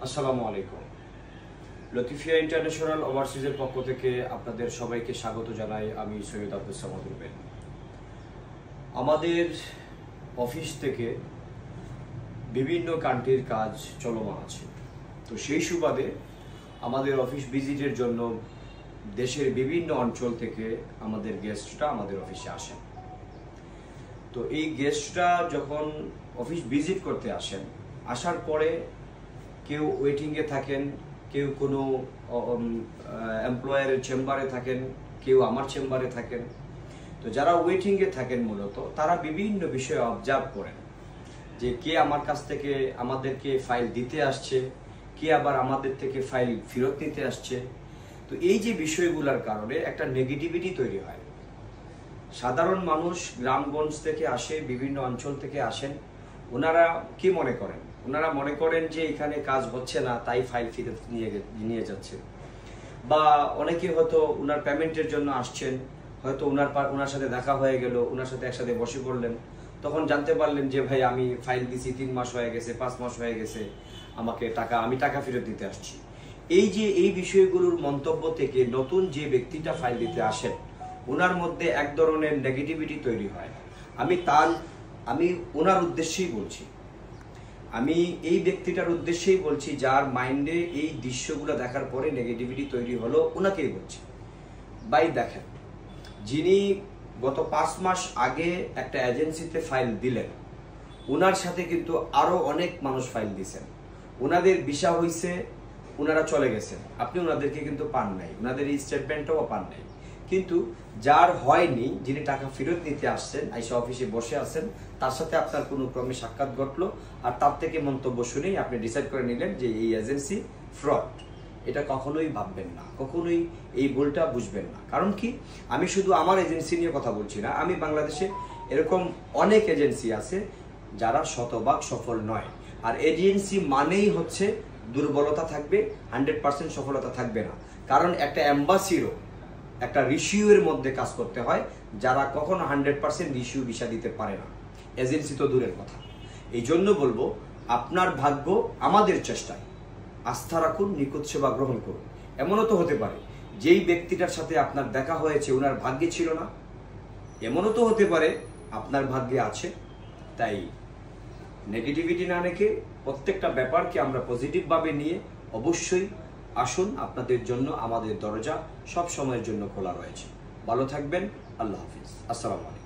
আসসালামু আলাইকুম। লতিফিয়া ইন্টারন্যাশনাল ওভারসিজের পক্ষ থেকে আপনাদের সবাইকে স্বাগত জানাই। আমি সৈয়দ আব্দুল সামাদ রুবেল। আমাদের অফিস থেকে বিভিন্ন কান্ট্রির কাজ চলমান আছে, তো সেই সুবাদে আমাদের অফিস ভিজিটের জন্য দেশের বিভিন্ন অঞ্চল থেকে আমাদের গেস্টরা আমাদের অফিসে আসেন। তো এই গেস্টরা যখন অফিস ভিজিট করতে আসেন, আসার পরে কেউ ওয়েটিংয়ে থাকেন, কেউ কোনো এমপ্লয়ারের চেম্বারে থাকেন, কেউ আমার চেম্বারে থাকেন। তো যারা ওয়েটিংয়ে থাকেন মূলত তারা বিভিন্ন বিষয়ে অবজার্ভ করেন যে কে আমার কাছ থেকে আমাদেরকে ফাইল দিতে আসছে, কে আবার আমাদের থেকে ফাইল ফেরত নিতে আসছে। তো এই যে বিষয়গুলোর কারণে একটা নেগেটিভিটি তৈরি হয়। সাধারণ মানুষ গ্রামগঞ্জ থেকে আসে, বিভিন্ন অঞ্চল থেকে আসেন, ওনারা কি মনে করেন? ওনারা মনে করেন যে এখানে কাজ হচ্ছে না, তাই ফাইল ফেরত নিয়ে যাচ্ছে। বা অনেকে হয়তো ওনার পেমেন্টের জন্য আসছেন, হয়তো ওনার সাথে দেখা হয়ে গেল, ওনার সাথে একসাথে বসে পড়লেন, তখন জানতে পারলেন যে ভাই আমি ফাইল দিছি 3 মাস হয়ে গেছে, 5 মাস হয়ে গেছে, আমি টাকা ফেরত দিতে আসছি। এই বিষয়গুলোর মন্তব্য থেকে নতুন যে ব্যক্তিটা ফাইল দিতে আসেন, ওনার মধ্যে এক ধরনের নেগেটিভিটি তৈরি হয়। আমি ওনার উদ্দেশ্যেই বলছি, আমি এই ব্যক্তিটার উদ্দেশ্যেই বলছি, যার মাইন্ডে এই দৃশ্যগুলো দেখার পরে নেগেটিভিটি তৈরি হলো, ওনাকেই বলছি। ভাই দেখেন, যিনি গত 5 মাস আগে একটা এজেন্সিতে ফাইল দিলেন, ওনার সাথে কিন্তু আরো অনেক মানুষ ফাইল দিয়েছেন, ওনাদের ভিসা হয়েছে, ওনারা চলে গেছেন, আপনি ওনাদেরকে কিন্তু পান নাই, ওনাদের এই স্টেটমেন্টটাও পান নাই। কিন্তু যার হয়নি, যিনি টাকা ফেরত নিতে আসছেন, আইসা অফিসে বসে আছেন, তার সাথে আপনার কোনো ক্রমে সাক্ষাৎ ঘটলো, আর তার থেকে মন্তব্য শুনেই আপনি ডিসাইড করে নিলেন যে এই এজেন্সি ফ্রড। এটা কখনোই ভাববেন না, কখনোই এই ভুলটা বুঝবেন না। কারণ কি, আমি শুধু আমার এজেন্সি নিয়ে কথা বলছি না, আমি বাংলাদেশে এরকম অনেক এজেন্সি আছে যারা শতভাগ সফল নয়। আর এজেন্সি মানেই হচ্ছে দুর্বলতা থাকবে, 100% সফলতা থাকবে না। কারণ একটা এম্বাসিরও একটা রিসিউয়ের মধ্যে কাজ করতে হয়, যারা কখনো 100% রিসিউ ভিসা দিতে পারে না, এজেন্সি তো দূরের কথা। এই জন্য বলবো, আপনার ভাগ্য আমাদের চেষ্টায়, আস্থা রাখুন, নিখুঁত সেবা গ্রহণ করুন। এমনও তো হতে পারে যেই ব্যক্তিটার সাথে আপনার দেখা হয়েছে ওনার ভাগ্যে ছিল না, এমনও তো হতে পারে আপনার ভাগ্যে আছে। তাই নেগেটিভিটি না রেখে প্রত্যেকটা ব্যাপারকে আমরা পজিটিভভাবে নিয়ে অবশ্যই আসুন। আপনাদের জন্য আমাদের দরজা সব সময়ের জন্য খোলা রয়েছে। ভালো থাকবেন। আল্লাহ হাফিজ। আসসালামু আলাইকুম।